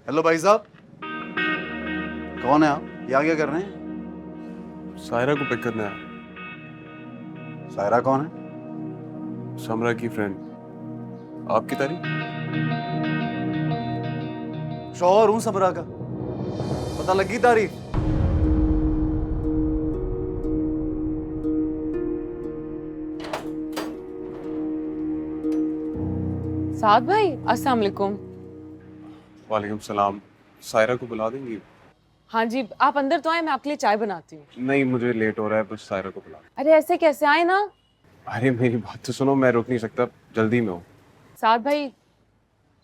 Hello भाई साहब, कौन है आप? यहाँ क्या कर रहे हैं? सायरा को पिक करना है। सायरा कौन है? समरा की फ्रेंड। आपकी तारीफ? शौहर हूँ समरा का, पता लगी तारीफ? साद भाई, अस्सलाम वालेकुम। वालेकुम सलाम। सायरा को बुला देंगी? हाँ जी, आप अंदर तो आए, मैं आपके लिए चाय बनाती हूँ। नहीं, मुझे लेट हो रहा है, बस सायरा को बुला। अरे ऐसे कैसे आए ना। अरे मेरी बात तो सुनो, मैं रुक नहीं सकता, जल्दी में हूँ। साद भाई,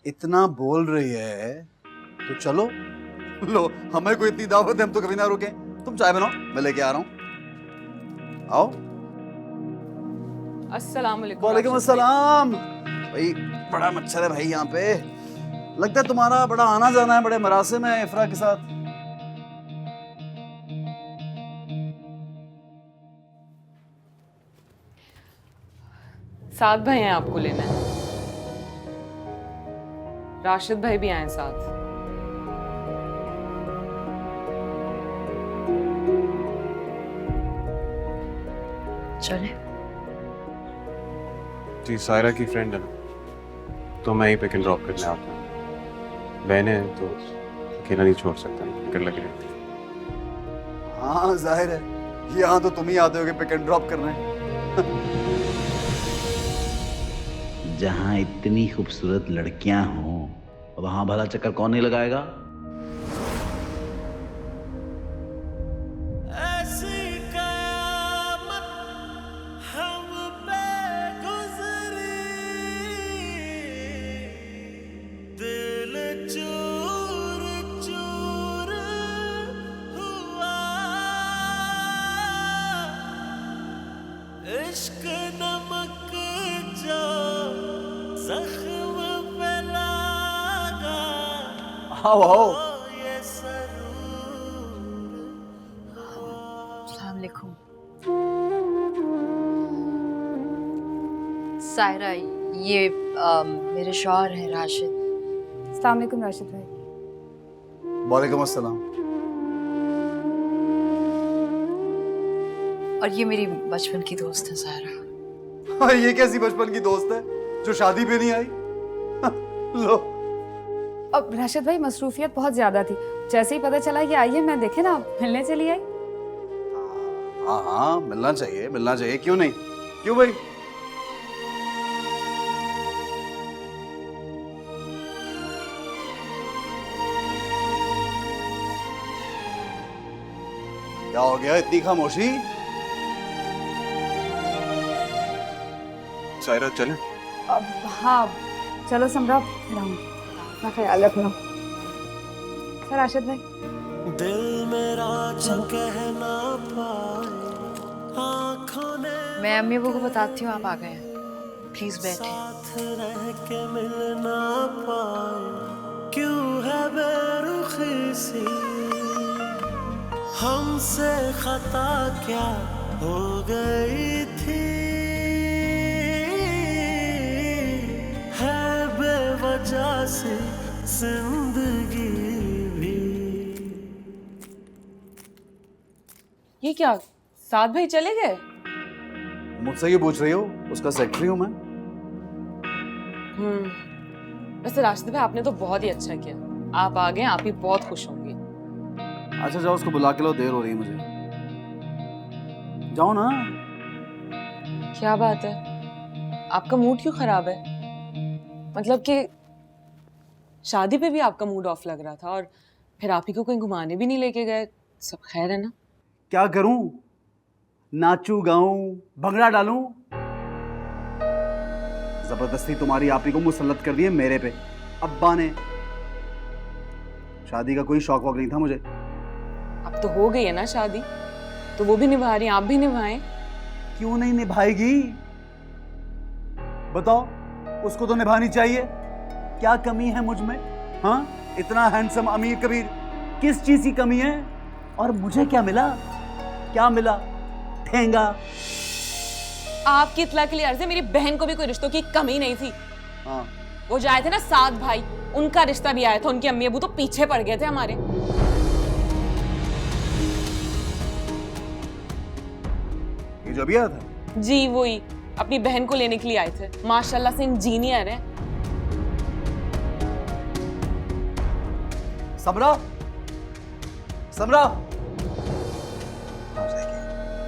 इतना बोल रही है तो चलो। लो, हमें कोई इतनी दावत है, हम तो कभी ना रुके। तुम चाय बनाओ, मैं लेके आ रहा हूँ। आओ। अस्सलाम वालेकुम। वालेकुम राशिद भाई। अस्सलाम। भाई बड़ा मच्छर है भाई यहाँ पे। लगता है तुम्हारा बड़ा आना जाना है, बड़े मरासिम है इफ्रा के साथ। साद भाई हैं आपको लेना है। राशिद भाई भी आए साथ। चले। जी, सायरा की फ्रेंड है ना, तो मैं ही पिक एंड ड्रॉप करने आता हूँ। बहनें हैं तो अकेला नहीं छोड़ सकता, फिक्र लग रही है। हाँ जाहिर है, यहाँ तो तुम ही आते हो कि पिक एंड ड्रॉप करने। जहां इतनी खूबसूरत लड़कियां हों वहां भला चक्कर कौन नहीं लगाएगा? इश्क नमक जो जख्म पे लगा, आओ आओ। ये सरूर। अस्सलाम वालेकुम। सायरा, ये मेरे शौहर हैं राशिद। अस्सलाम वालेकुम राशिद भाई। वालेकुम अस्सलाम। और ये मेरी बचपन की दोस्त है सायरा। हाँ, ये कैसी बचपन की दोस्त है जो शादी पे नहीं आई? लो। अब राशिद भाई मसरूफियत बहुत ज्यादा थी, जैसे ही पता चला कि आई है मैं देखे ना मिलने चली आई। हाँ हाँ, मिलना चाहिए, मिलना चाहिए, क्यों नहीं? क्यों भाई? क्या हो गया, इतनी खामोशी? सायरा चलें? अब हाँ चलो समरा, फिर आऊँ। अपना ख्याल रखना। सर राशिद भाई। दिल मेरा जो कह ना पाए, आँखों ने मैं अम्मी अबू को बताती हूँ आप आ गए हैं। प्लीज बैठे। साथ रह के मिल ना पाए, क्यों है बेरुखी सी, हमसे खता क्या हो गई थी, है बेवजह से जिंदगी भी। ये क्या, साद भाई चले गए? मुझसे क्यों पूछ रही हो? उसका सेक्रेटरी हूँ मैं। वैसे राशिद भाई आपने तो बहुत ही अच्छा किया, आप आ गए, आप ही बहुत खुश होंगी। अच्छा जाओ, उसको बुला के लो, देर हो रही है मुझे। जाओ ना। क्या बात है, आपका मूड क्यों खराब है? मतलब कि शादी पे भी आपका मूड ऑफ लग रहा था और फिर आप ही को कहीं घुमाने भी नहीं लेके गए। सब खैर है ना? क्या करूं? नाचूं, गाऊं, भंगड़ा डालूं? जबरदस्ती तुम्हारी आप ही को मुसल्लत कर दिए मेरे पे, अब्बा ने। शादी का कोई शौक वौक नहीं था मुझे। अब तो हो गई है ना शादी, तो वो भी निभा रही हैं, आप भी निभाएं। क्यों नहीं निभाएगी? बताओ, उसको तो निभानी चाहिए। क्या कमी है मुझ में? हाँ, इतना हैंडसम अमीर कबीर, किस चीज की कमी है? और मुझे क्या मिला? क्या मिला? ठेंगा। आपकी इत्तला के लिए अर्ज है, मेरी बहन को भी कोई रिश्तों की कमी नहीं थी। हाँ, वो जाए थे ना साद भाई, उनका रिश्ता भी आया था, उनके अम्मी अबू तो पीछे पड़ गए थे हमारे। ये जो अभी आया था? जी वही, अपनी बहन को लेने के लिए आए थे। माशाल्लाह से इंजीनियर है। समरा, समरा,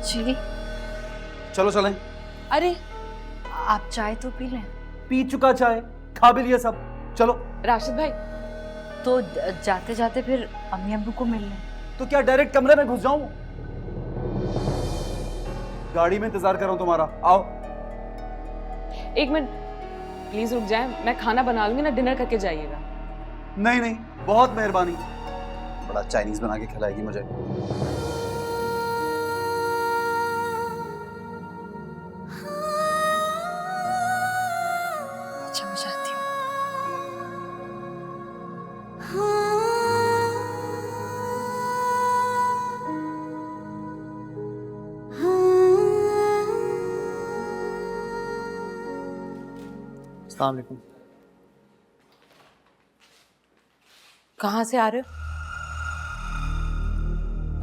जी चलो चलें। अरे आप चाय तो पी लें। पी चुका चाय, खा भी लिया सब, चलो। राशिद भाई, तो जाते जाते फिर अम्मी अब्बू को मिल लें। तो क्या डायरेक्ट कमरे में घुस जाऊं? गाड़ी में इंतजार कर रहा हूं तुम्हारा, आओ। एक मिनट प्लीज रुक जाए, मैं खाना बना लूंगी ना, डिनर करके जाइएगा। नहीं नहीं, बहुत मेहरबानी। बड़ा चाइनीज बना के खिलाएगी मुझे। अच्छा मैं जाती हूँ। अस्सलाम वालेकुम। कहाँ से आ रहे हो?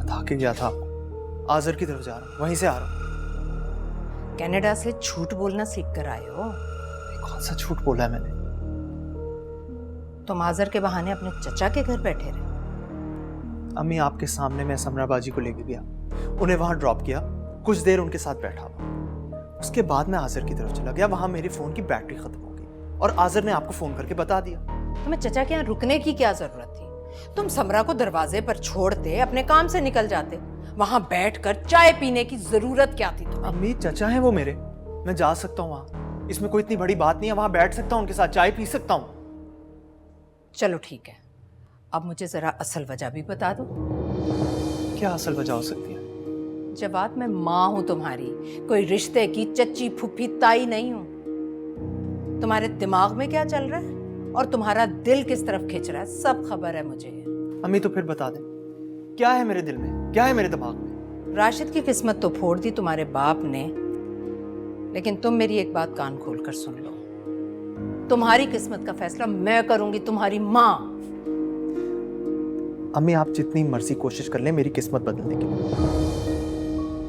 बता के गया था आपको, आजर की तरफ जा रहा हूँ, वहीं से आ रहा हूँ। कनाडा से झूठ बोलना सीख कर आए हो? कौन सा झूठ बोला है मैंने? तुम आजर के बहाने अपने चचा के घर बैठे रहे। अम्मी आपके सामने मैं समरा बाजी को लेके गया, उन्हें वहां ड्रॉप किया, कुछ देर उनके साथ बैठा हुआ। उसके बाद मैं आजर की तरफ चला गया, वहां मेरे फोन की बैटरी खत्म हो गई और आजर ने आपको फोन करके बता दिया। तुम्हें चचा के यहाँ रुकने की क्या जरूरत थी? तुम समरा को दरवाजे पर छोड़ते अपने काम से निकल जाते। वहां बैठकर चाय पीने की जरूरत क्या थी तुम्हें? अम्मी चचा है वो मेरे, मैं जा सकता हूँ वहां, इसमें कोई इतनी बड़ी बात नहीं है, वहां बैठ सकता हूँ, उनके साथ चाय पी सकता हूँ। चलो ठीक है, अब मुझे जरा असल वजह भी बता दो। क्या असल वजह हो सकती है? जवाब, मैं माँ हूं तुम्हारी, कोई रिश्ते की चच्ची फुफ्फी ताई नहीं हूं। तुम्हारे दिमाग में क्या चल रहा है और तुम्हारा दिल किस तरफ खिंच रहा है, सब खबर है मुझे। अम्मी तो फिर बता दे, क्या है मेरे दिल में, क्या है मेरे दिमाग में? राशिद की किस्मत तो फोड़ दी तुम्हारे बाप ने, लेकिन तुम मेरी एक बात कान खोल कर सुन लो। तुम्हारी किस्मत का फैसला मैं करूंगी, तुम्हारी माँ। अम्मी आप जितनी मर्जी कोशिश कर ले मेरी किस्मत बदलने की,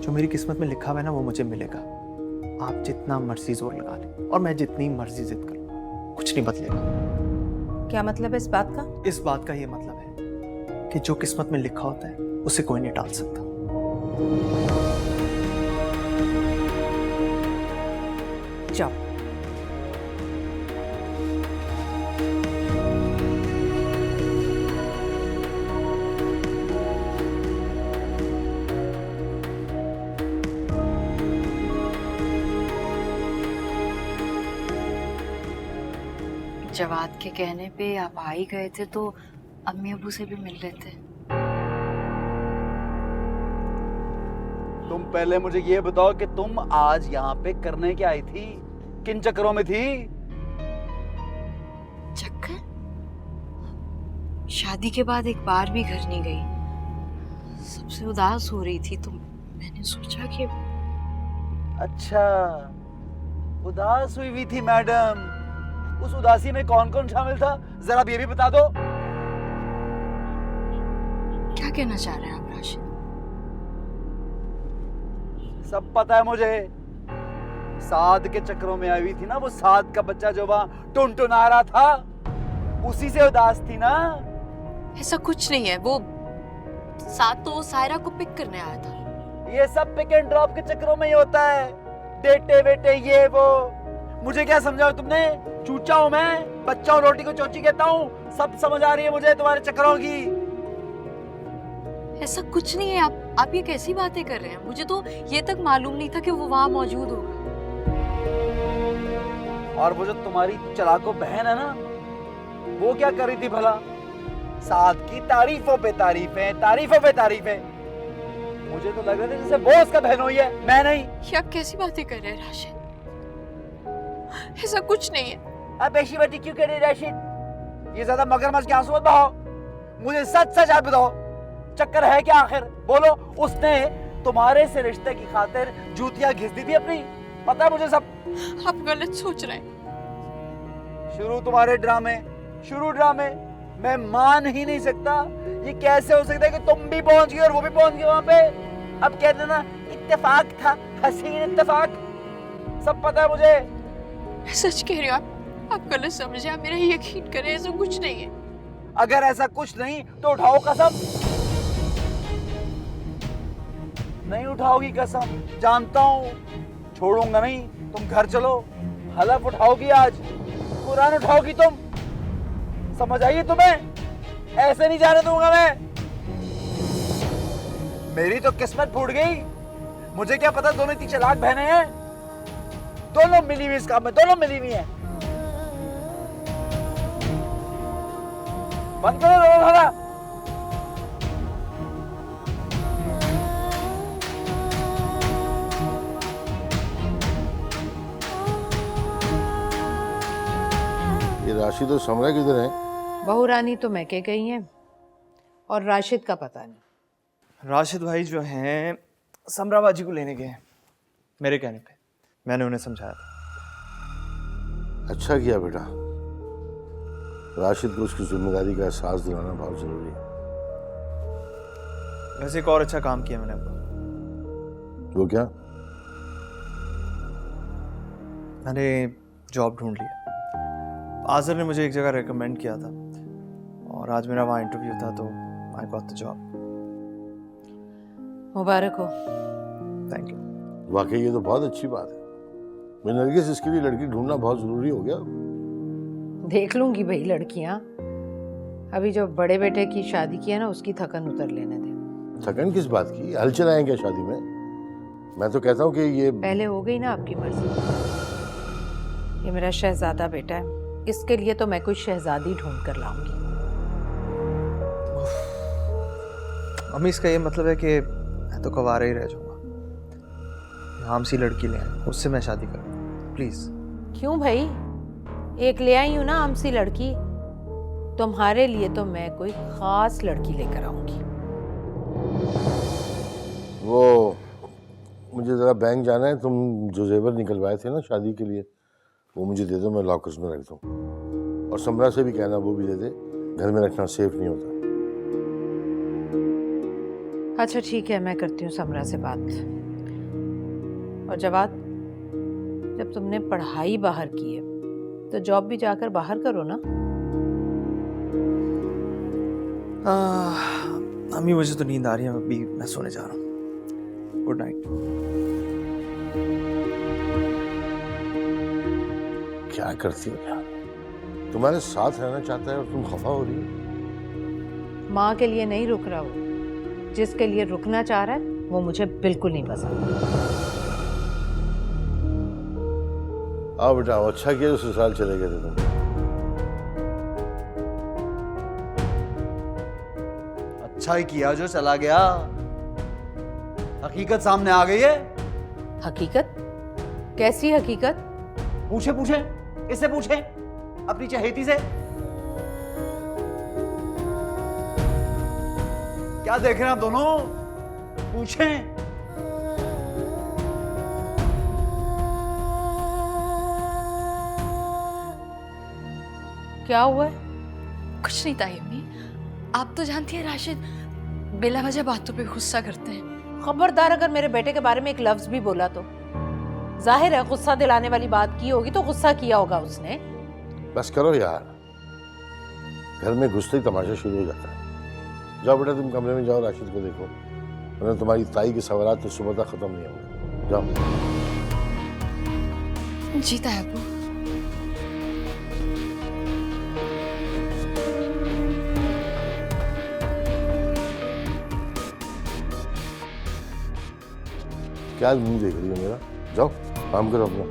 जो मेरी किस्मत में लिखा हुआ है ना वो मुझे मिलेगा। आप जितना मर्जी जोर लगा ले और मैं जितनी मर्जी जिद कर लूं, कुछ नहीं बदलेगा। क्या मतलब है इस बात का? इस बात का ये मतलब है कि जो किस्मत में लिखा होता है उसे कोई नहीं टाल सकता। जाओ। जवाद के कहने पे आप आ ही गए थे तो अम्मी अबू से भी मिल लेते। तुम पहले मुझे ये बताओ कि तुम आज यहाँ पे करने क्या आई थी? किन चक्करों में थी? चक्कर? शादी के बाद एक बार भी घर नहीं गई, सबसे उदास हो रही थी तो मैंने सोचा कि। अच्छा, उदास हुई थी मैडम। उस उदासी में कौन कौन शामिल था, जरा ये भी बता दो। क्या कहना चाह रहे हैं आप राशिद? सब पता है मुझे। साद के चक्करों में आई हुई थी ना, वो साद का बच्चा जो वहां टुनटुना रहा था, उसी से उदास थी ना? ऐसा कुछ नहीं है, वो साथ तो सायरा को पिक करने आया था। ये सब पिक एंड ड्रॉप के चक्करों में ही होता है, डेटे वेटे ये वो। मुझे क्या समझाओ तुमने? चूचा हूं मैं, बच्चा हूं, रोटी को चोची कहता हूं। सब समझ आ रही है मुझे तुम्हारे चक्करों की। ऐसा कुछ नहीं है, आप ये कैसी बातें कर रहे हैं? मुझे तो ये तक मालूम नहीं था कि वो वहां मौजूद होगा। और वो जो तुम्हारी चलाको बहन है ना, वो क्या कर रही थी भला? साथ की तारीफों पे तारीफें, तारीफों पे तारीफें। मुझे तो लग रहा था जैसे वो उसका बहन हुई है, मैं नहीं। ये आप कैसी बातें कर रहे हैं राशिद? ऐसा कुछ नहीं है। अब ऐसी बातें क्यों कर रहे राशिद? ये ज्यादा मगरमच्छ के आंसू मत बहाओ। मुझे सच सच आप बताओ, चक्कर है क्या आखिर? बोलो। उसने तुम्हारे से रिश्ते की खातिर जूतियां घिस दी थी अपनी, पता है मुझे सब। आप गलत सोच रहे हैं। शुरू तुम्हारे ड्रामे, शुरू ड्रामे। मैं मान ही नहीं सकता, ये कैसे हो सकता है कि तुम भी पहुंच गए और वो भी पहुंच गए वहां पे। अब कह देना इत्तेफाक था, हसीन इत्तेफाक। सब पता है मुझे। मैं सच कह रही हूँ, आप गलत समझे, आप मेरा यकीन करें, ऐसा कुछ नहीं है। अगर ऐसा कुछ नहीं तो उठाओ कसम। नहीं उठाओगी कसम, जानता हूं, छोड़ूंगा नहीं। तुम घर चलो, हलफ उठाओगी आज, कुरान उठाओगी तुम। समझ आइए तुम्हें? ऐसे नहीं जाने दूंगा मैं। मेरी तो किस्मत फूट गई। मुझे क्या पता दोनों इतनी चालाक बहनें हैं। दोनों मिली हुई इस काम में, दोनों मिली हुई हैं। बंद करो रोना धोना। ये राशि तो समरा किधर है? बहू रानी तो मैके गई हैं और राशिद का पता नहीं। राशिद भाई जो हैं समरा बाजी को लेने गए हैं, मेरे कहने पे। मैंने उन्हें समझाया था। अच्छा किया बेटा, राशिद को उसकी जिम्मेदारी का एहसास दिलाना बहुत जरूरी है। वैसे एक और अच्छा काम किया मैंने अब्बा। वो क्या? मैंने जॉब ढूंढ लिया। आज़र ने मुझे एक जगह रेकमेंड किया था और आज मेरा वहाँ इंटरव्यू था, तो आई गॉट द जॉब। मुबारक हो। Thank you. वाकई ये तो बहुत अच्छी बात है। मैं नरगिस, इसके लिए लड़की ढूंढना बहुत जरूरी हो गया। देख लूंगी भाई लड़कियां। अभी जो बड़े बेटे की शादी की है ना, उसकी थकन उतर लेने दे। थकन किस बात की? हल चलाएं क्या शादी में? मैं तो कहता हूँ कि ये पहले हो गई ना आपकी मर्जी। ये मेरा शहजादा बेटा है, इसके लिए तो मैं कोई शहजादी ढूंढ कर लाऊंगी। मम्मी, इसका ये मतलब है कि मैं तो कवारा ही रह जाऊंगा। हम सी लड़की ले आए, उससे मैं शादी करूँ प्लीज। क्यों भाई, एक ले आई हूं ना हमसी लड़की। तुम्हारे लिए तो मैं कोई खास लड़की लेकर आऊंगी। वो मुझे जरा बैंक जाना है। तुम जो जेवर निकलवाए थे ना शादी के लिए, वो मुझे दे दो, मैं लॉकर्स में रख दूँ। और समरा से भी कहना वो भी दे दे, घर में रखना सेफ नहीं होता। अच्छा ठीक है, मैं करती हूँ समरा से बात। और जब तुमने पढ़ाई बाहर की है तो जॉब भी जाकर बाहर करो ना। अम्मी, मुझे तो नींद आ रही है, अभी मैं सोने जा रहा हूँ। Good night. क्या करती हो यार? तुम्हारे साथ रहना चाहता है और तुम खफा हो रही हो। माँ के लिए नहीं रुक रहा वो, जिसके लिए रुकना चाह रहा है वो मुझे बिल्कुल नहीं पसंद। आओ बेटा, अच्छा किया जो ससुराल चले गए थे तुम। अच्छा ही किया जो चला गया। हकीकत सामने आ गई है। हकीकत? कैसी हकीकत? पूछे पूछे, इससे पूछे, अपनी चहेती से। क्या देख रहे हैं आप दोनों? पूछें। क्या हुआ है? कुछ नहीं ताई अम्मी, आप तो जानती हैं राशिद बिला वजह बातों पे गुस्सा करते हैं। खबरदार, अगर मेरे बेटे के बारे में एक लफ्ज भी बोला तो। जाहिर है गुस्सा दिलाने वाली बात की होगी तो गुस्सा किया होगा उसने। बस करो यार, घर में घुसते ही तमाशा शुरू हो जाता है। जाओ बेटा, तुम कमरे में जाओ, राशिद को देखो, वरना तुम्हारी ताई के सवालात तो सुबह तक खत्म नहीं होंगे। जाओ। जी ताई अब्बू। क्या मुंह देख रही हो मेरा? जाओ काम करो अपना।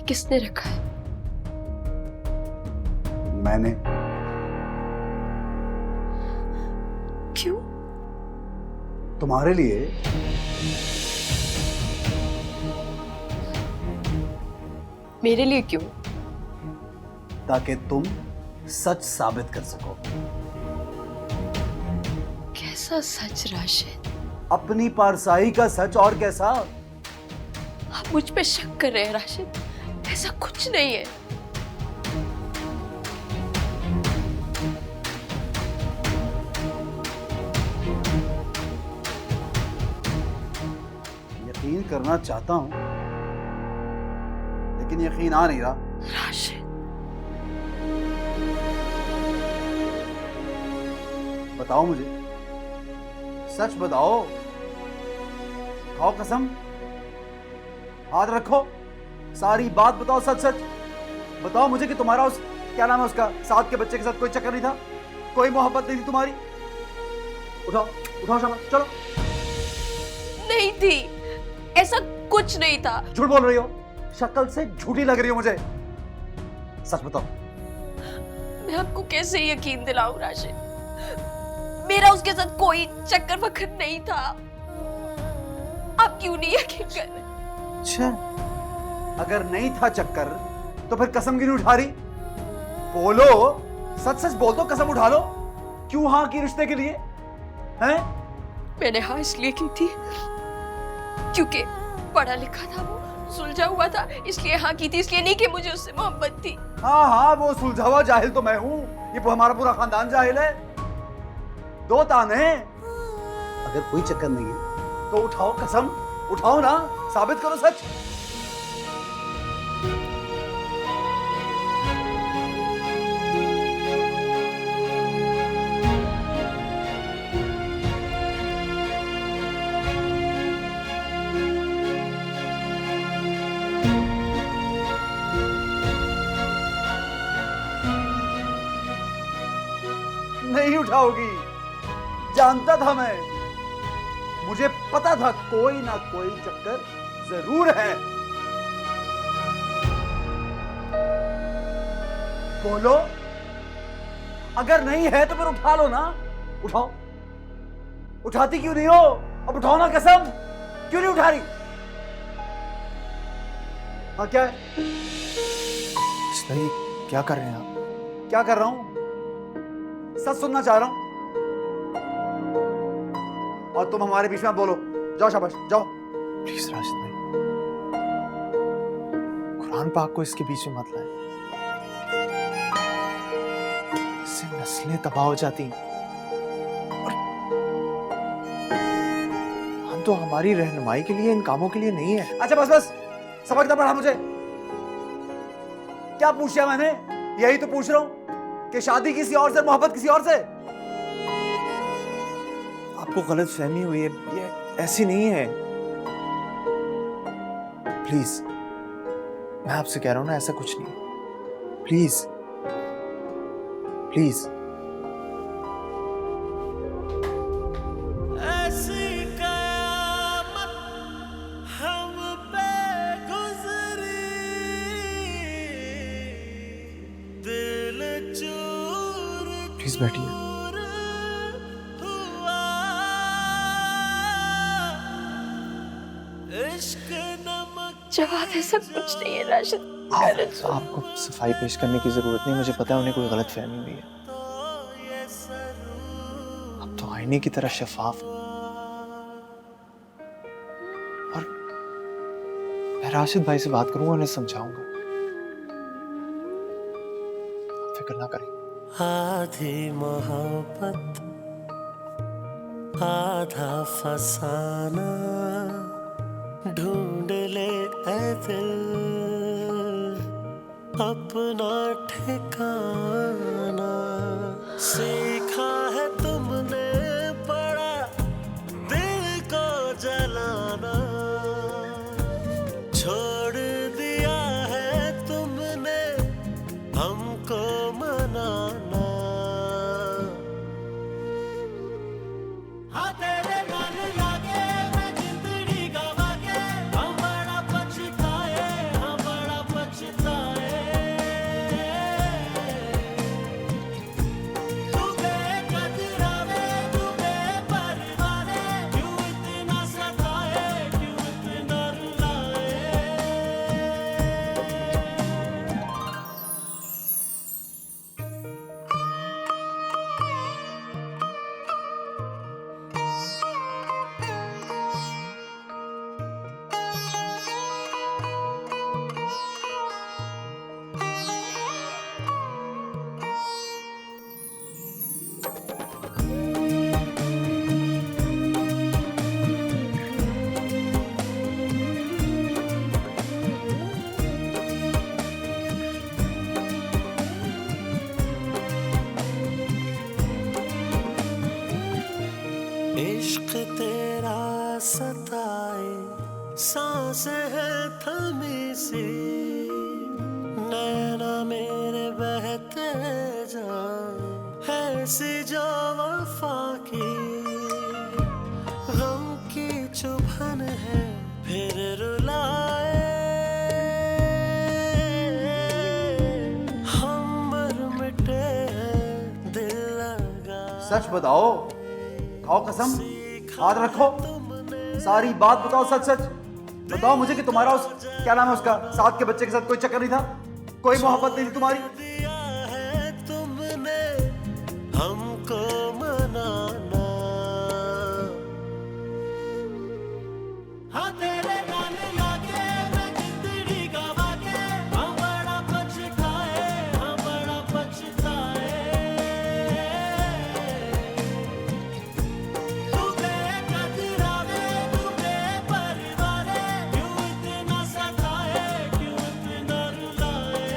किसने रखा है? मैंने। क्यों? तुम्हारे लिए। मेरे लिए क्यों? ताकि तुम सच साबित कर सको। कैसा सच राशिद? अपनी पारसाई का सच, और कैसा? आप मुझ पे शक कर रहे हैं राशिद? ऐसा कुछ नहीं है। यकीन करना चाहता हूं, लेकिन यकीन आ नहीं रहा। राशिद, बताओ मुझे, सच बताओ। खाओ कसम, हाथ रखो, सारी बात बताओ, सच सच बताओ मुझे कि तुम्हारा उस, क्या नाम है उसका, साथ के बच्चे के साथ कोई चक्कर नहीं था, कोई मोहब्बत नहीं थी तुम्हारी? उठाओ उठाओ शाबाश, चलो। नहीं थी, ऐसा कुछ नहीं था। झूठ बोल रही हो, शक्ल से झूठी लग रही हो मुझे, सच बताओ। मैं आपको कैसे यकीन दिलाऊं राशिद? मेरा उसके साथ कोई चक्कर वक्कर नहीं था। आप क्यों नहीं यकीन कर रहे? अच्छा, अगर नहीं था चक्कर तो फिर कसम क्यों नहीं उठा रही? बोलो, सच सच बोल दो, कसम उठा लो। क्यों हाँ की रिश्ते के लिए? हैं? मैंने हाँ इसलिए की थी क्योंकि पढ़ा लिखा था, वो सुलझा हुआ था, इसलिए हाँ की थी। इसलिए नहीं कि मुझे उससे मोहब्बत थी। हाँ हाँ, वो सुलझा हुआ जाहिल तो मैं हूँ, ये हमारा पूरा खानदान जाहिल है। दो ताने। अगर कोई चक्कर नहीं है तो उठाओ कसम, उठाओ ना, साबित करो सच। नहीं उठाओगी, जानता था मैं, मुझे पता था कोई ना कोई चक्कर जरूर है। बोलो, अगर नहीं है तो फिर उठा लो ना, उठाओ। उठाती क्यों नहीं हो? अब उठाओ ना कसम, क्यों नहीं उठा रही? हाँ क्या है? नहीं, क्या कर रहे हैं आप? क्या कर रहा हूं? सच सुनना चाह रहा हूं, और तुम हमारे बीच में बोलो। जाओ शाबाश, जाओ। प्लीज राशिद भाई, कुरान पाक को इसके बीच में मत लाएं, इससे नस्लें तबाह हो जाती। और हम तो हमारी रहनुमाई के लिए इन कामों के लिए नहीं है। अच्छा बस बस, सबक ना पढ़ा मुझे। क्या पूछ लिया मैंने? यही तो पूछ रहा हूं कि शादी किसी और से, मोहब्बत किसी और से। आपको गलत फहमी हुई है, ये ऐसी नहीं है। प्लीज, मैं आपसे कह रहा हूं ना, ऐसा कुछ नहीं। Please please. ऐसी कयामत हम पे गुजरी, दिल चूर प्लीज बैठिए। हुआ, इश्क नमक जवाब ऐसा कुछ नहीं है राशिद। आपको सफाई पेश करने की जरूरत नहीं, मुझे पता है उन्हें कोई गलत फहमी हुई है। अब तो आईने की तरह शफाफ, और मैं राशिद भाई से बात करूंगा, उन्हें समझाऊंगा। आप फिक्र ना करें। आधी मोहब्बत आधा फसाना, ढूंढ ले ऐ दिल अपना ठिकाना। सीखा है तुमने बड़ा दिल को जलाना, छोड़ दिया है तुमने हमको मनाना। हाँ तेरे नाल लागे मैं जिंदड़ी गवा के, हम बड़ा पछताए, हम बड़ा पछताए। सी नैना मेरे बहते जाए ऐसी जो वफा की गम की चुभन है फिर रुलाए हम मर मिटे हैं दिल लगा सच बताओ, खाओ कसम, हाथ रखो, सारी बात बताओ, सच सच बताओ मुझे कि तुम्हारा उस क्या नाम है उसका साथ के बच्चे के साथ कोई चक्कर नहीं था, कोई मोहब्बत नहीं थी तुम्हारी? दिया है तुमने हमको मनाना हाँ तेरे गाने लाके मैं जिंदगी गवा के हम बड़ा पछताए तू बेकदरावे तू बेपरवाह क्यों इतना सताए क्यों इतना रुलाए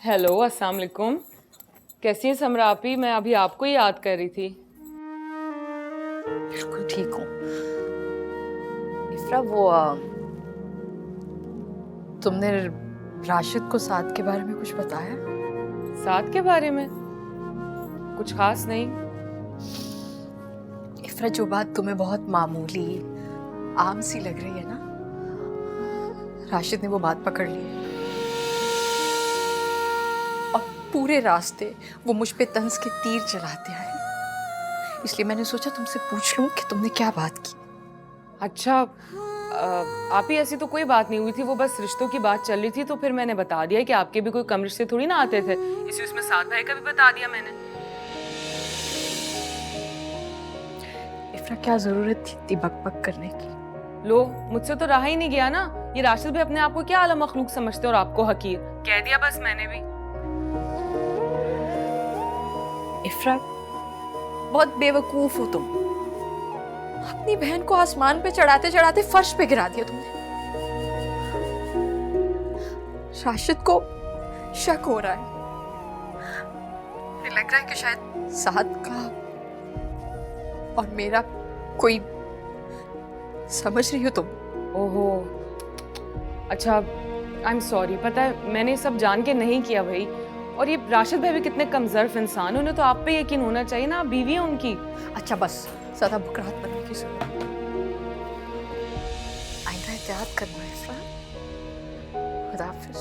हेलो, अस्सलाम वालेकुम। कैसी हैं समरापी? मैं अभी आपको ही याद कर रही थी। बिल्कुल ठीक हूँ। इफ्रा, वो तुमने राशिद को साद के बारे में कुछ बताया? साथ के बारे में कुछ खास नहीं। इफ्रा, जो बात तुम्हें बहुत मामूली आम सी लग रही है ना, राशिद ने वो बात पकड़ ली और पूरे रास्ते वो मुझ पे तंज के तीर चलाते आए। इसलिए मैंने सोचा तुमसे पूछ लूं कि तुमने क्या बात की। अच्छा, आप ही ऐसी तो कोई बात नहीं हुई थी, वो बस रिश्तों की बात चल रही थी, तो फिर मैंने बता दिया कि आपके भी कोई कम रिश्ते थोड़ी ना आते थे, इसी उसमें साथ भाई का भी बता दिया मैंने। इफ्रा, क्या जरूरत थी इतनी बकबक करने की? लो, मुझसे तो रहा ही नहीं गया ना। ये राशिद भी अपने आप को क्या आला मखलूक समझते और आपको हकीर कह दिया बस मैंने भी। इफ्रा, बहुत बेवकूफ हो तुम। अपनी बहन को आसमान पे चढ़ाते चढ़ाते फर्श पे गिरा दिया तुमने। राशिद को शक हो रहा है, मुझे लग रहा है कि शायद साद का और मेरा कोई, समझ रही हो तुम? ओहो, अच्छा, आई एम सॉरी। पता है, मैंने ये सब जान के नहीं किया भाई। और ये राशिद भाई भी कितने कमजोर इंसान है, उन्हें तो आप पे यकीन होना चाहिए ना, बीवी है उनकी। अच्छा बस, ज्यादा बुकरात बनने की जरूरत नहीं। आइंदा एहतियात करना है इफ्रा। खुदा हाफिज।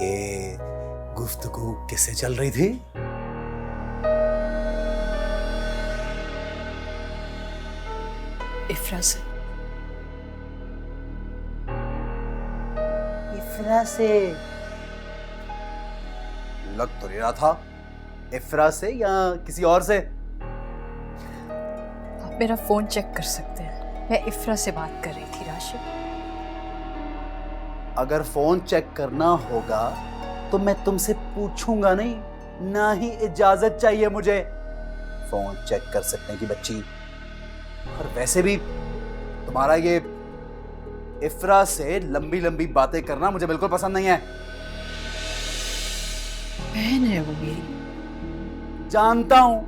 ये गुफ्तगू किससे चल रही थी? इफ्रा से। इफ्रा से? लग तो नहीं रहा था इफ्रा से या किसी और से। आप मेरा फोन चेक कर सकते हैं, मैं इफ्रा से बात कर रही थी राशिद। अगर फोन चेक करना होगा तो मैं तुमसे पूछूंगा नहीं, ना ही इजाजत चाहिए मुझे फोन चेक कर सकने की बच्ची। और वैसे भी तुम्हारा ये इफ्रा से लंबी लंबी बातें करना मुझे बिल्कुल पसंद नहीं है। बहन है वो मेरी। जानता हूं,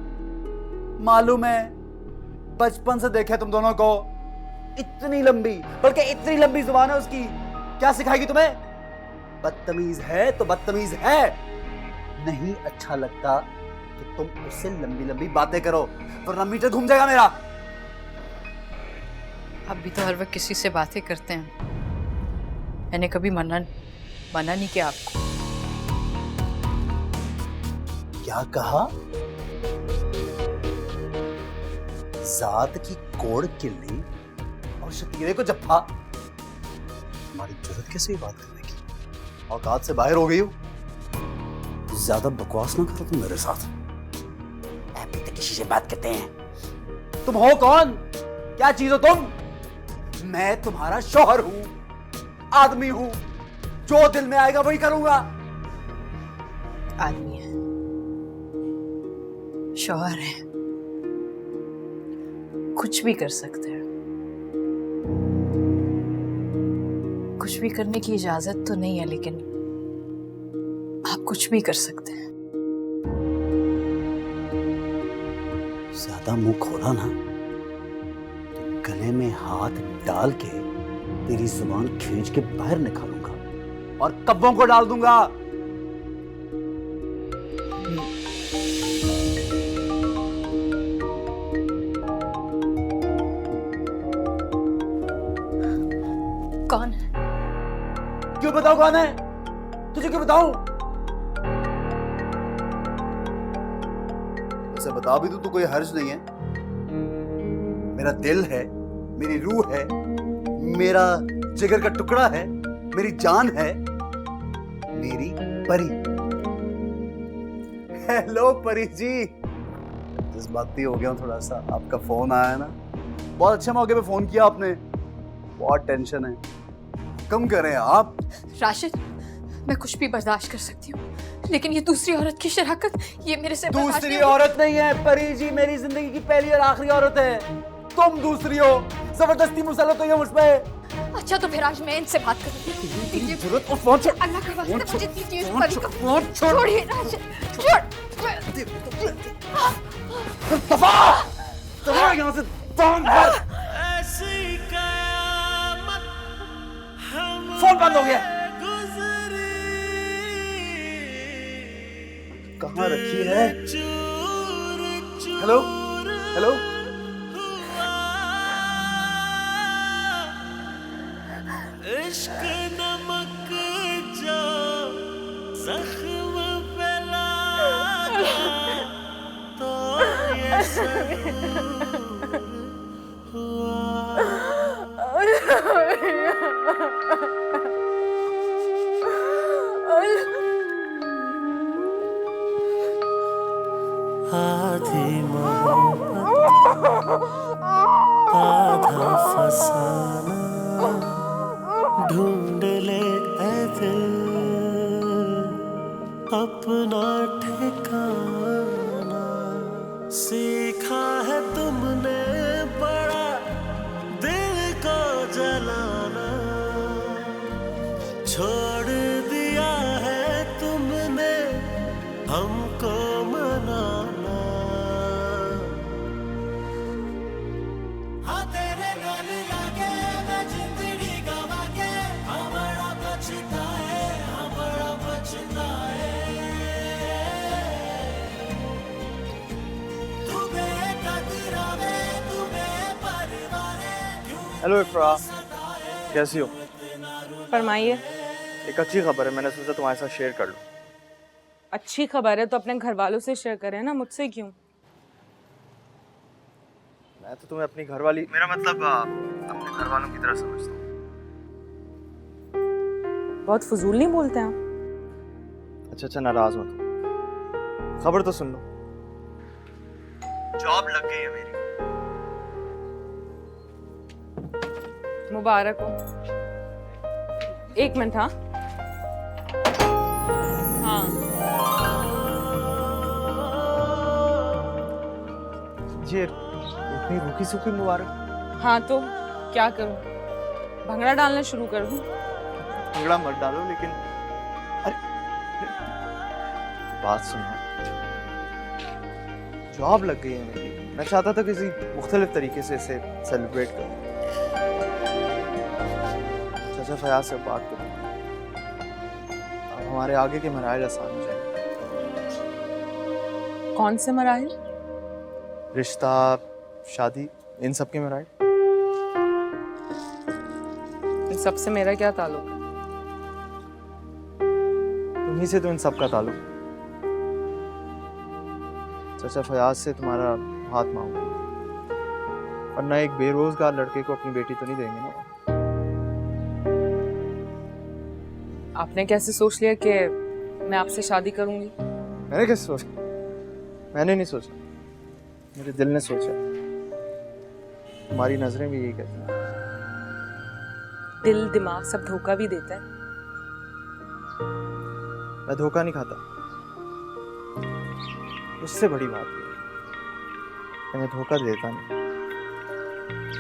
मालूम है, बचपन से देखा तुम दोनों को। इतनी लंबी, बल्कि इतनी लंबी जुबान है उसकी, क्या सिखाएगी तुम्हें? बदतमीज है तो बदतमीज है। नहीं अच्छा लगता कि तुम उससे लंबी लंबी बातें करो, वरना मीटर घूम जाएगा मेरा। आप भी तो हर वक्त किसी से बातें करते हैं, मैंने कभी मना नहीं किया आपको। क्या कहा? जात की कोड़ किल्ली और शतीरे को जप्फा। तुम्हारी जरूरत कैसे ये बात करने की? औकात से बाहर हो गई हो। ज्यादा बकवास ना करो तुम मेरे साथ। अभी तक किसी से बात करते हैं। तुम हो कौन? क्या चीज हो तुम? मैं तुम्हारा शौहर हूं, आदमी हूं, जो दिल में आएगा वही करूंगा। आदमी है, शौहर है, कुछ भी कर सकते हैं। कुछ भी करने की इजाजत तो नहीं है, लेकिन आप कुछ भी कर सकते हैं। ज्यादा मुंह खोला ना तो गले में हाथ डाल के तेरी जुबान खींच के बाहर निकालूंगा और कब्बों को डाल दूंगा। कौन है? क्यों बताऊं कौन है? तुझे क्यों बताऊं? उसे बता भी दूं तो कोई हर्ज नहीं है। मेरा दिल है, मेरी रूह है, मेरा जिगर का टुकड़ा है, मेरी जान है, मेरी परी। हेलो परी जी, जज्बाती हो गया हूं थोड़ा सा। आपका फोन आया है ना, बहुत अच्छे मौके पे फोन किया आपने। बहुत टेंशन है, कम करें आप। राशिद, मैं कुछ भी बर्दाश्त कर सकती हूँ, लेकिन ये दूसरी औरत की शराकत, ये मेरे से बर्दाश्त दूसरी नहीं औरत नहीं है परी जी, मेरी जिंदगी की पहली और आखिरी औरत है। तुम दूसरी हो, जबरदस्ती मुसलत हो मुझ पे। अच्छा तो फिर आज मैं इनसे बात करूंगी। जरूरत और फोन छोड़। अल्लाह का वास्ता मुझे दीजिए इस परी को। फोन छोड़। छोड़िए राशिद, छोड़। दफा यहाँ से फोन बंद हो गया। कहाँ रखी है? हेलो हेलो, इश्क नमक जो जख्म पे लगा तो ये ज़रूर आधी मोहब्बत आधा फसाना, ढूंढ ले ऐ दिल अपना ठिकाना। सीखा है तुमने बड़ा दिल को जलाना, छोड़ दिया है तुमने हमको मनाना। हाँ तेरे नाल लागे मैं जिंदड़ी गवा के, हाँ बड़ा पछताए, हाँ बड़ा पछताए। तू बेकदरा में तू बेपरवाह क्यों? हेलो इफ्रा, कैसी हो? फरमाइए। एक अच्छी खबर है, मैंने सोचा तुम्हारे साथ शेयर कर लूं। अच्छी खबर है तो अपने घर वालों से शेयर करें ना, मुझसे क्यों? मैं तो तुम्हें अपनी घरवाली, मेरा मतलब अपने घर वालों की तरह समझता हूँ। बहुत फजूल नहीं बोलते हैं आप। अच्छा नाराज मत हो, खबर तो सुन लो। जॉब लग गई है मेरी। मुबारक हो। एक मिनट। हाँ हाँ, ये इतनी रूखी सूखी मुबारक। हाँ तो क्या करूं? भंगड़ा डालना शुरू कर दूं? भंगड़ा मत डालो, लेकिन अरे बात सुनो, जॉब लग गई है मेरी। मैं चाहता था किसी मुख्तलिफ तरीके से इसे सेलिब्रेट करूं। चाचा फयाज से बात करूं, अब हमारे आगे के मराइल आसान हो जाएंगे। कौन से मराहिल? रिश्ता, शादी, इन सब के मराइल। इन सबसे मेरा क्या ताल्लुक? तुम्ही से तो इन सब का ताल्लुक। चाचा फयाज से तुम्हारा हाथ मांगो, वरना एक बेरोजगार लड़के को अपनी बेटी तो नहीं देंगे ना। आपने कैसे सोच लिया कि मैं आपसे शादी करूंगी? मैंने कैसे सोचा? मैंने नहीं सोचा, मेरे दिल ने सोचा। तुम्हारी नजरें भी यही कहती हैं। दिल दिमाग सब धोखा भी देता है। मैं धोखा नहीं खाता, उससे बड़ी बात है कि मैं धोखा देता नहीं।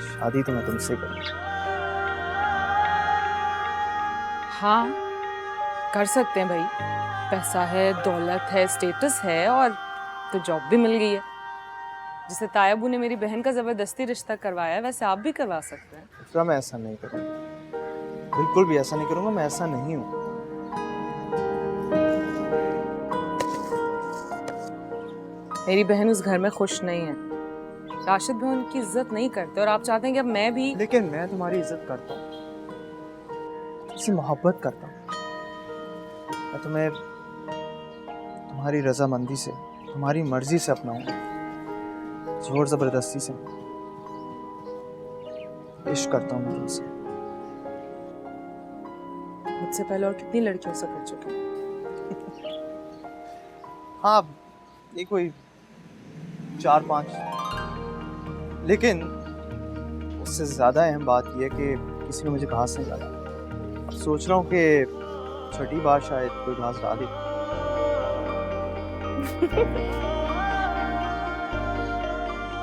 शादी तो मैं तुमसे करूंगा। हाँ, कर सकते हैं भाई। पैसा है, दौलत है, स्टेटस है और तो जॉब भी मिल गई है। जिसे तायाबू ने मेरी बहन का जबरदस्ती रिश्ता करवाया है, वैसे आप भी करवा सकते हैं। इफ्रा, मैं ऐसा नहीं करूँगा, बिल्कुल भी ऐसा नहीं करूँगा। मैं ऐसा नहीं हूँ। मेरी बहन उस घर में खुश नहीं है। राशिद भी उनकी इज्जत नहीं करते और आप चाहते हैं कि अब मैं भी। लेकिन मैं तुम्हारी इज्जत करता हूँ, तुमसे मोहब्बत करता हूँ। मैं तुम्हें तुम्हारी रजामंदी से, तुम्हारी मर्जी से अपनाऊंगा, जोर जबरदस्ती से। इश्क करता हूँ मैं तुमसे। मुझसे पहले और कितनी लड़कियों से कर चुके हैं। हाँ, ये कोई 4-5, लेकिन उससे ज़्यादा अहम बात यह है कि किसी ने मुझे घास नहीं डाला। अब सोच रहा हूँ कि छठी बार शायद कोई घास डाले।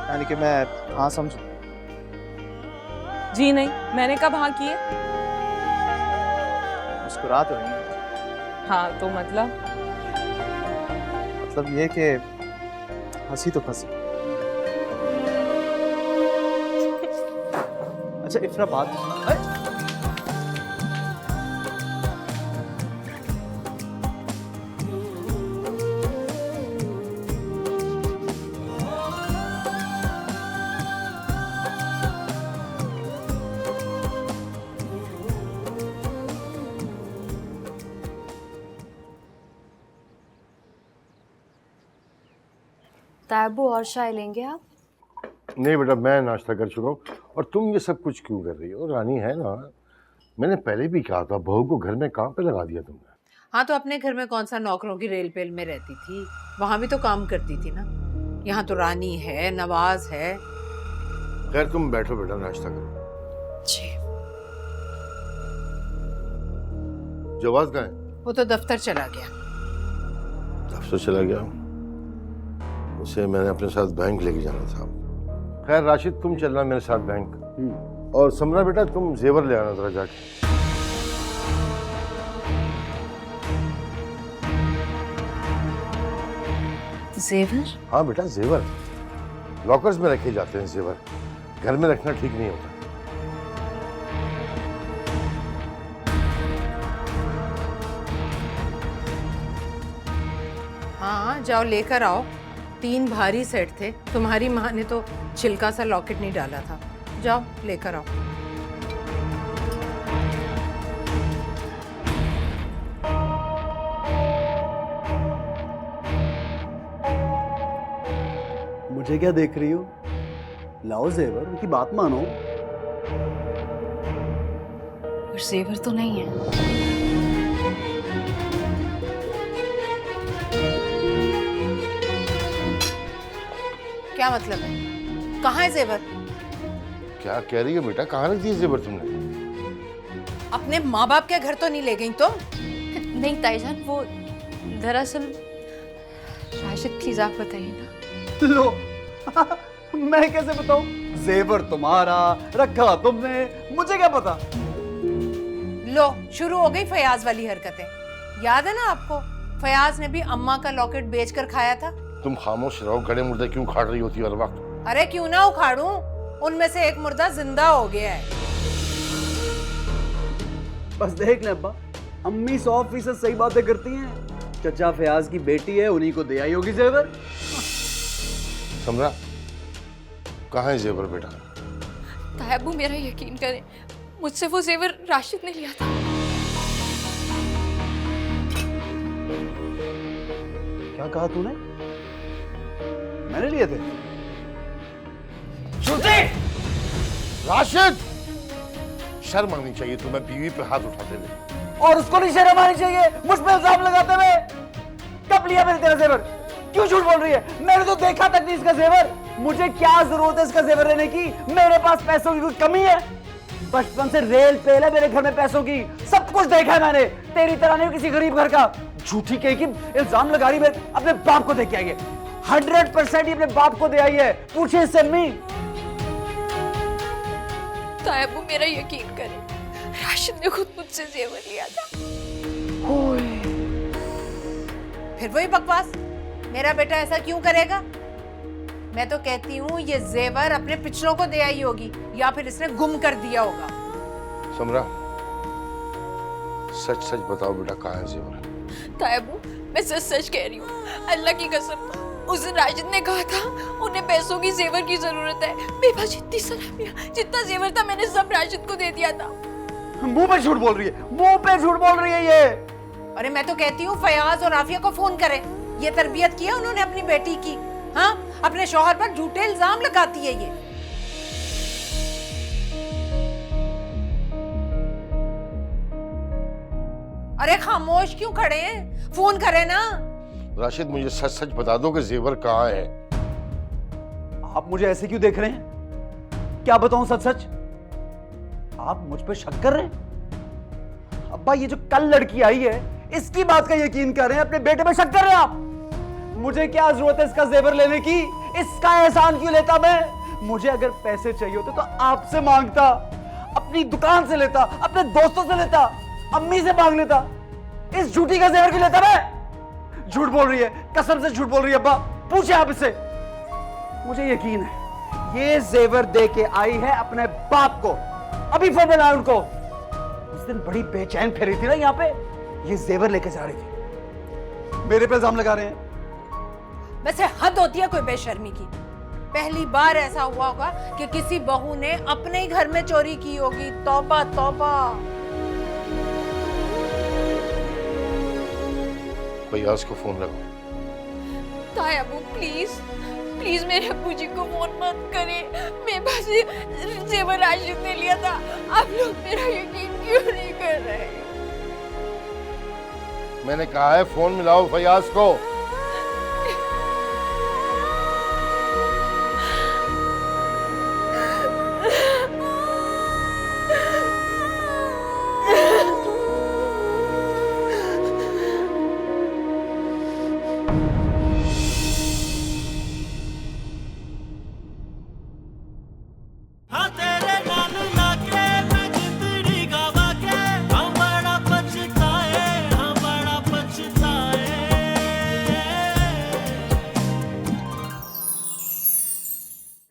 यानी कि मैं हाँ समझूं। जी नहीं, मैंने कब हाँ किए? मुस्कुरा तो रही हूँ। हाँ तो मतलब ये कि हंसी तो फंसी। अच्छा इफ्रा, बात तायबू और चाय लेंगे आप? नहीं बेटा, मैं नाश्ता कर चुका हूँ। और तुम ये सब कुछ क्यों कर रही हो? रानी है ना, मैंने पहले भी कहा था, बहू को घर में काम पे लगा दिया तुमने। हाँ तो अपने घर में कौन सा नौकरों की रेल पेल में रहती थी, वहां भी तो काम करती थी ना। यहाँ तो रानी है, नवाज है। खैर तुम बैठो बेटा, नाश्ता करो। जी। जवाज कहाँ है? वो तो दफ्तर चला गया। दफ्तर चला गया? उसे मैंने अपने साथ बैंक लेके जाना था। खैर राशिद, तुम चलना मेरे साथ बैंक। और समरा बेटा, तुम जेवर ले आना जरा जाके। जेवर? हाँ बेटा, जेवर लॉकर्स में रखे जाते हैं। जेवर घर में रखना ठीक नहीं होता। हाँ जाओ लेकर आओ। 3 भारी सेट थे, तुम्हारी माँ ने तो छिलका सा लॉकेट नहीं डाला था। जाओ लेकर आओ। मुझे क्या देख रही हो? लाओ जेवर, उनकी बात मानो। और जेवर तो नहीं है। क्या मतलब है? कहाँ है जेवर? क्या कह रही हो बेटा? कहाँ रख दिए जेवर तुमने? अपने माँ बाप के घर तो नहीं ले गई तुम? नहीं ताईजान, वो दरअसल राशिद प्लीज आप बताइए ना। लो मैं कैसे बताऊं? जेवर तुम्हारा रखा तुमने, मुझे क्या पता? लो शुरू हो गई फयाज वाली हरकतें। याद है ना आपको, फयाज ने भी अम्मा का लॉकेट बेचकर खाया था। तुम खामोश रहो, गड़े मुर्दे क्यों खाड़ रही होती हर वक्त? अरे क्यों ना उखाड़ूं, उनमें से एक मुर्दा जिंदा हो गया है। बस देख ले अब्बा, अम्मी 100% सही बातें करती हैं। चचा फयाज की बेटी है, उन्हीं को दे आई होगी जेवर। समरा, कहाँ है जेवर बेटा? तायबू मेरा यकीन करें, मुझसे वो जेवर राशिद ने लिया था। क्या कहा तूने? मैंने लिए थे? राशिद, शर्म आनी चाहिए तुम्हें बीवी पे हाथ उठाते हुए। और उसको नहीं शर्म आनी चाहिए मुझ पे इल्जाम लगाते हुए? कब लिया मैंने तेरा जेवर? क्यों झूठ बोल रही है? मैंने तो देखा तक नहीं इसका जेवर। मुझे क्या जरूरत है इसका जेवर लेने की? मेरे पास पैसों की कोई कमी है? बचपन से रेल पेल है मेरे घर में पैसों की, सब कुछ देखा है मैंने। तेरी तरह नहीं किसी गरीब घर का। झूठी कही कि इल्जाम लगा रही है, अपने बाप को दे के आई है। 100% ही अपने बाप को दे आई है। पूछे इससे अम्मी। तायबू मेरा यकीन करें, राशिद ने खुद मुझसे जेवर लिया था। फिर वही बकवास, मेरा बेटा ऐसा क्यों करेगा? मैं तो कहती हूँ ये जेवर अपने पिछलों को दे आई होगी या फिर इसने गुम कर दिया होगा। समरा, सच सच बताओ बेटा, कहाँ है जेवर? तायबू, मैं सच सच कह रही हूँ, अल्लाह की कसम। उस दिन राशिद ने कहा था उन्हें पैसों की जेवर की जरूरत है। मेरे पास जितनी सलामियां, जितना जेवर था, मैंने सब राशिद को दे दिया था। मुंह पे झूठ बोल रही है, मुंह पे झूठ बोल रही है ये। अरे मैं तो कहती हूँ फयाज और आफिया को फोन करें। ये तरबियत की है उन्होंने अपनी बेटी की। हाँ, अपने शौहर पर झूठे इल्जाम लगाती है ये। अरे खामोश क्यों खड़े हैं? फोन करें ना। राशिद, मुझे सच सच बता दो कि जेवर कहाँ है। आप मुझे ऐसे क्यों देख रहे हैं? क्या बताऊं सच सच? आप मुझ पे शक कर रहे हैं? अब्बा, ये जो कल लड़की आई है इसकी बात का यकीन कर रहे हैं, अपने बेटे पे शक कर रहे हैं आप? मुझे क्या जरूरत है इसका जेवर लेने की? इसका एहसान क्यों लेता मैं? मुझे अगर पैसे चाहिए होते तो आपसे मांगता, अपनी दुकान से लेता, अपने दोस्तों से लेता, अम्मी से मांग लेता। इस झूठी का जेवर क्यों लेता मैं? झूठ बोल रही है, कसम से झूठ बोल रही है। अब्बा, पूछे आप इससे। मुझे यकीन है ये जेवर दे के आई है अपने बाप को। अभी फोन मिला उनको। उस दिन बड़ी बेचैन फिर रही थी ना यहाँ पे, ये जेवर लेके जा रही थी। मेरे पे इल्जाम लगा रहे हैं। वैसे हद होती है कोई बेशर्मी की। पहली बार ऐसा हुआ होगा कि किसी बहू ने अपने ही घर में चोरी की होगी। तौबा तौबा। फयाज को फोन लगाओ। तायबू, प्लीज प्लीज मेरे अब्बू जी को फोन मत करें। मेरे पास ये जेवर राशिद ने लिया था। आप लोग मेरा यकीन क्यों नहीं कर रहे? मैंने कहा है फोन मिलाओ फयाज को।